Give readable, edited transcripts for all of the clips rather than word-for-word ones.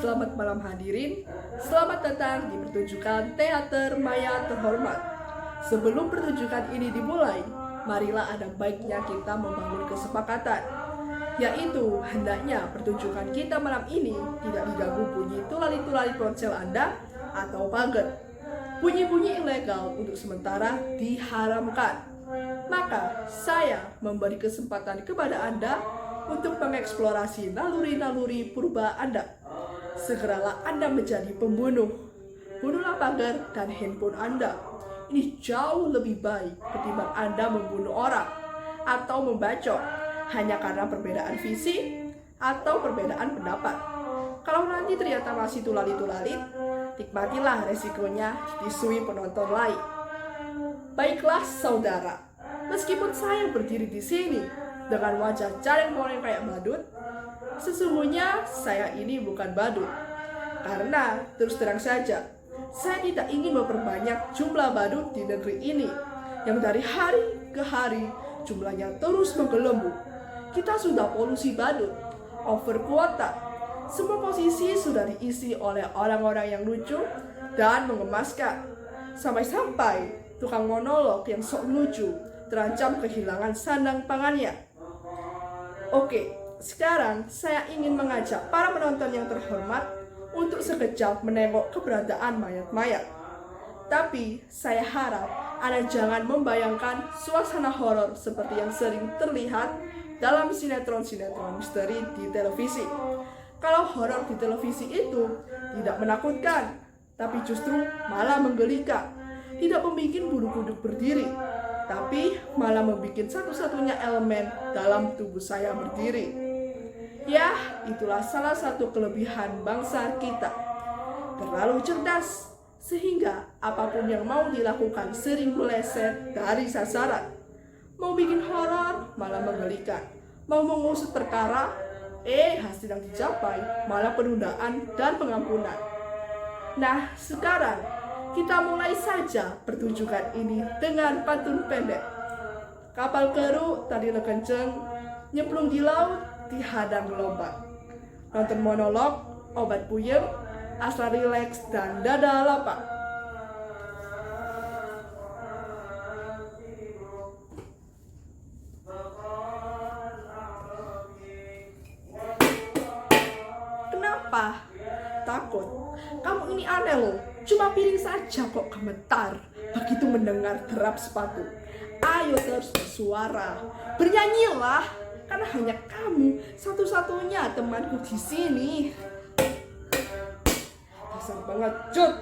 Selamat malam hadirin, selamat datang di pertunjukan teater maya terhormat. Sebelum pertunjukan ini dimulai, marilah ada baiknya kita membangun kesepakatan, yaitu hendaknya pertunjukan kita malam ini tidak diganggu bunyi tulali-tulali ponsel Anda atau pagar. Bunyi-bunyi ilegal untuk sementara diharamkan. Maka saya memberi kesempatan kepada Anda untuk mengeksplorasi naluri-naluri purba Anda. Segeralah Anda menjadi pembunuh. Bunuhlah pagar dan handphone Anda. Ini jauh lebih baik ketimbang Anda membunuh orang atau membacok hanya karena perbedaan visi atau perbedaan pendapat. Kalau nanti ternyata masih tulali-tulali, nikmatilah resikonya ditisui penonton lain. Baiklah saudara, meskipun saya berdiri di sini dengan wajah caleng-moleng kayak badut, sesungguhnya saya ini bukan badut. Karena terus terang saja, saya tidak ingin memperbanyak jumlah badut di negeri ini yang dari hari ke hari jumlahnya terus menggelembung. Kita sudah polusi badut, over kuota. Semua posisi sudah diisi oleh orang-orang yang lucu dan mengemaskan. Sampai-sampai tukang monolog yang sok lucu terancam kehilangan sandang pangannya. Oke, sekarang saya ingin mengajak para penonton yang terhormat untuk sekejap menengok keberadaan mayat-mayat. Tapi saya harap Anda jangan membayangkan suasana horor seperti yang sering terlihat dalam sinetron-sinetron misteri di televisi. Kalau horor di televisi itu tidak menakutkan, tapi justru malah menggelikan. Tidak membuat bulu kuduk berdiri, tapi malah membuat satu-satunya elemen dalam tubuh saya berdiri. Ya, itulah salah satu kelebihan bangsa kita. Terlalu cerdas, sehingga apapun yang mau dilakukan sering meleset dari sasaran. Mau bikin horor, malah menggelikan. Mau mengusut perkara, hasil yang dicapai malah penundaan dan pengampunan. Nah, sekarang kita mulai saja pertunjukan ini dengan pantun pendek. Kapal keru tadi kenceng, nyemplung di laut, dihadang gelombang. Nonton monolog, obat puyeng, asal rileks dan dada lapang. Kenapa? Takut? Kamu ini aneh loh. Cuma piring saja kok gemetar begitu mendengar derap sepatu. Ayo terus bersuara, bernyanyilah, karena hanya kamu satu-satunya temanku di sini. Dasar pengecut.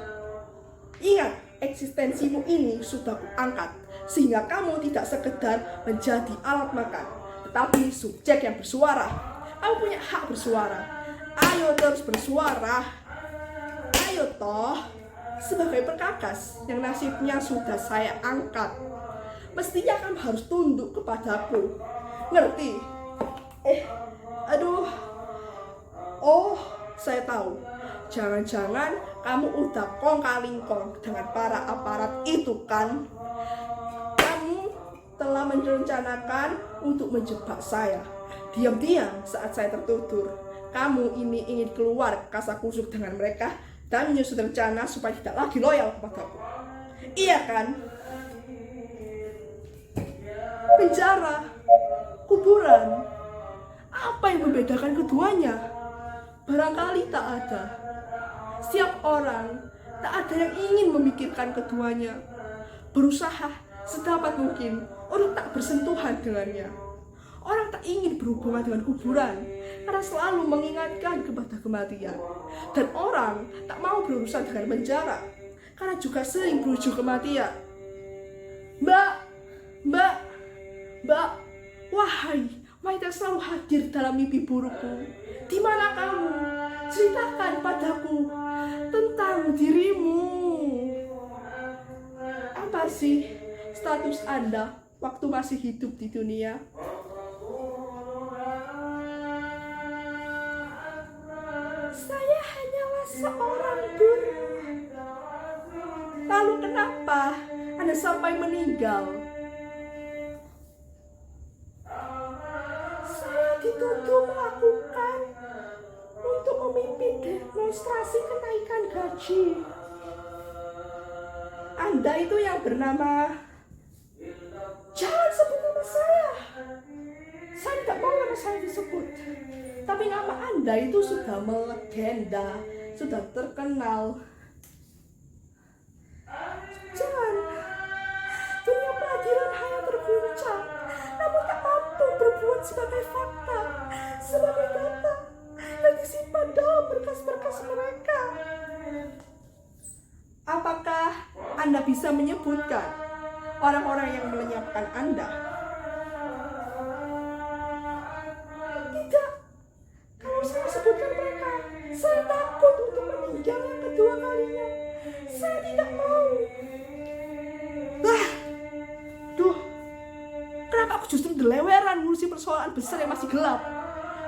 Ingat, eksistensimu ini sudah kuangkat sehingga kamu tidak sekedar menjadi alat makan, tetapi subjek yang bersuara. Kamu punya hak bersuara. Ayo terus bersuara. Ayo toh. Sebagai perkakas yang nasibnya sudah saya angkat, mestinya kamu harus tunduk kepadaku. Ngerti? Oh, saya tahu. Jangan-jangan kamu udah kong-kalingkong dengan para aparat itu kan? Kamu telah merencanakan untuk menjebak saya. Diam-diam saat saya tertutur, kamu ini ingin keluar kasakusuk dengan mereka dan menyusun rencana supaya tidak lagi loyal kepadaku. Iya kan? Penjara, kuburan, apa yang membedakan keduanya? Barangkali tak ada. Setiap orang, tak ada yang ingin memikirkan keduanya. Berusaha sedapat mungkin untuk tak bersentuhan dengannya. Orang tak ingin berhubungan dengan kuburan karena selalu mengingatkan kepada kematian. Dan orang tak mau berurusan dengan penjara karena juga sering berujung kematian. Mbak, wahai mayat yang selalu hadir dalam mimpi burukku. Di mana kamu? Ceritakan padaku tentang dirimu. Apa sih status Anda waktu masih hidup di dunia? Saya hanyalah seorang buruh. Lalu kenapa Anda sampai meninggal? Saya dituduh melakukan untuk memimpin demonstrasi kenaikan gaji. Anda itu yang bernama, jangan sebut nama saya. Saya tidak mau nama saya disebut. Tapi nama Anda itu sudah melegenda, sudah terkenal. Jangan. Dunia peradilan hanya terguncang, namun tak mampu berbuat sebagai fakta, sebagai data yang disimpan dalam berkas-berkas mereka. Apakah Anda bisa menyebutkan orang-orang yang melenyapkan Anda? Tidak. Kalau saya sebutkan mereka, saya takut untuk meninggal yang kedua kalinya. Saya tidak mau. Kenapa aku justru deleweran ngurusi persoalan besar yang masih gelap?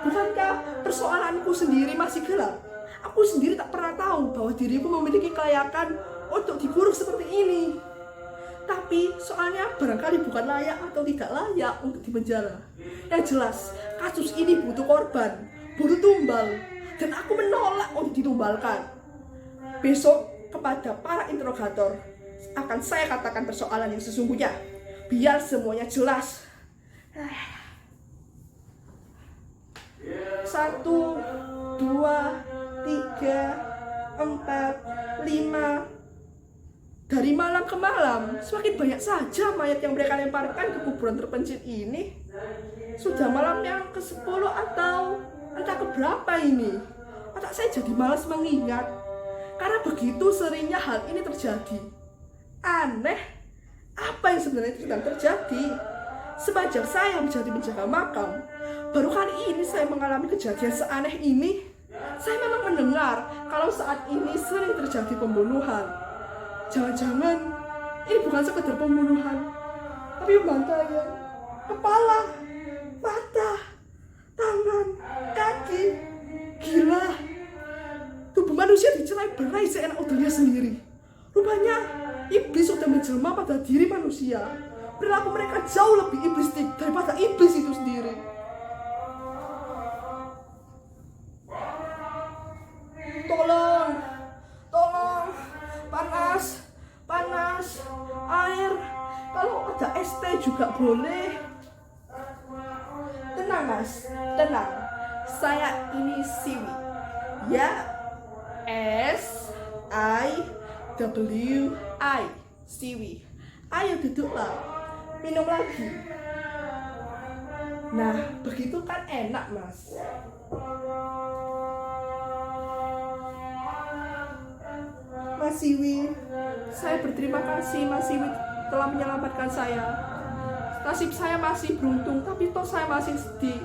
Bukankah persoalanku sendiri masih gelap? Aku sendiri tak pernah tahu bahwa diriku memiliki kelayakan untuk dikurung seperti ini. Tapi soalnya barangkali bukan layak atau tidak layak untuk dipenjara. Yang jelas, kasus ini butuh korban, butuh tumbal, dan aku menolak untuk ditumbalkan. Besok kepada para interrogator akan saya katakan persoalan yang sesungguhnya, biar semuanya jelas. 1, 2, 3, 4, 5. Dari malam ke malam, semakin banyak saja mayat yang mereka lemparkan ke kuburan terpencil ini. Sudah malam yang ke-10 atau entah keberapa ini. Otak saya jadi malas mengingat, karena begitu seringnya hal ini terjadi. Aneh, apa yang sebenarnya sedang terjadi? Semenjak saya menjadi penjaga makam, baru kali ini saya mengalami kejadian seaneh ini. Saya memang mendengar kalau saat ini sering terjadi pembunuhan. Jangan-jangan ini bukan sekedar pembunuhan, tapi pembantaian kepala, mata, tangan, kaki. Gila, tubuh manusia dicerai-berai seenak udahnya sendiri. Rupanya iblis sudah menjelma pada diri manusia. Perilaku mereka jauh lebih iblistik daripada iblis itu sendiri. Tolong, panas, air. Kalau ada es teh juga boleh. Tenang mas, tenang. Saya ini Siwi. Ya, S-I-W-I, Siwi. Ayo duduklah, minum lagi. Nah, begitu kan enak mas. Mas Siwi, saya berterima kasih Mas Siwi telah menyelamatkan saya. Nasib saya masih beruntung, tapi toh saya masih sedih.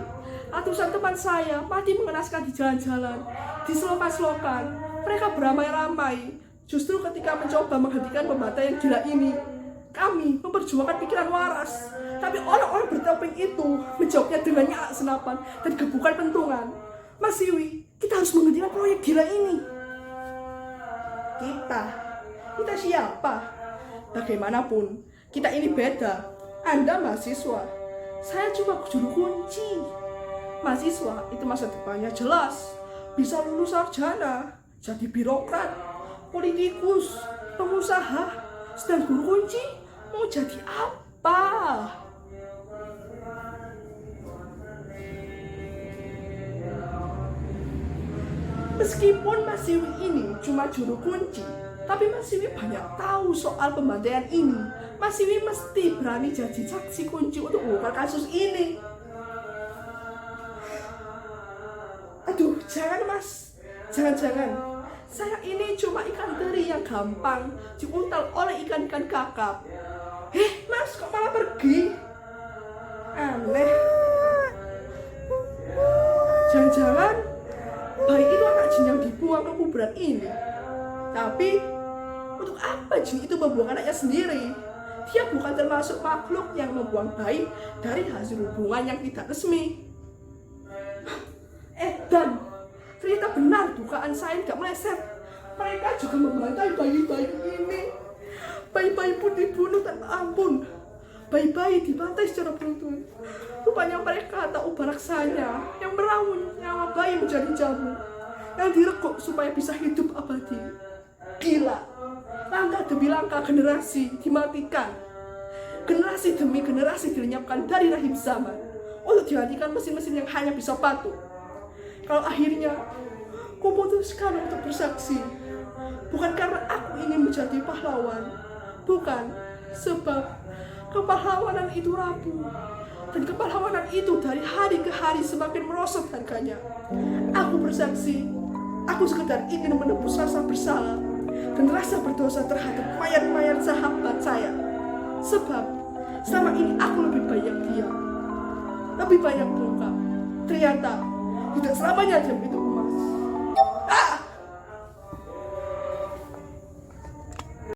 Ratusan teman saya mati mengenaskan di jalan-jalan, di selokan-selokan. Mereka beramai-ramai. Justru ketika mencoba menghentikan pembantaian gila ini, kami memperjuangkan pikiran waras. Tapi orang-orang bertopeng itu menjawabnya dengan nyala senapan dan gebukan pentungan. Mas Siwi, kita harus menghentikan proyek gila ini. Kita siapa? Bagaimanapun, kita ini beda. Anda mahasiswa, saya cuma juru kunci. Mahasiswa itu masa depannya jelas, bisa lulus sarjana, jadi birokrat, politikus, pengusaha. Sedang guru kunci mau jadi apa? Meskipun Mas Siwi ini cuma juru kunci, tapi Mas Siwi banyak tahu soal pembantaian ini. Mas Siwi mesti berani jadi saksi kunci untuk mengungkap kasus ini. Aduh, jangan mas, jangan. Saya ini cuma ikan teri yang gampang diuntal oleh ikan-ikan kakap. Mas, kok malah pergi? Aneh. Jangan-jangan bayi itu anak jin yang dibuang ke kuburan ini. Tapi untuk apa jin itu membuang anaknya sendiri? Dia bukan termasuk makhluk yang membuang bayi dari hasil hubungan yang tidak resmi. Dan ternyata benar dugaan saya tidak meleset. Mereka juga membantai bayi-bayi ini. Bayi-bayi pun dibunuh tanpa ampun. Bayi-bayi dibantai secara beruntun. Rupanya mereka tahu balaksanya yang meraung nyawa bayi menjadi jamu. yang direkuk supaya bisa hidup abadi. Gila, langkah demi langkah generasi dimatikan, generasi demi generasi dilenyapkan dari rahim zaman untuk digantikan mesin-mesin yang hanya bisa patuh. Kalau akhirnya kuputuskan untuk bersaksi, bukan karena aku ingin menjadi pahlawan, bukan, sebab kepahlawanan itu rapuh, dan kepahlawanan itu dari hari ke hari semakin merosot harganya. Aku bersaksi, aku sekedar ingin menebus rasa bersalah dan rasa berdosa terhadap mayat-mayat sahabat saya. Sebab selama ini aku lebih banyak diam, lebih banyak bungkam. Ternyata tidak selamanya diam itu emas.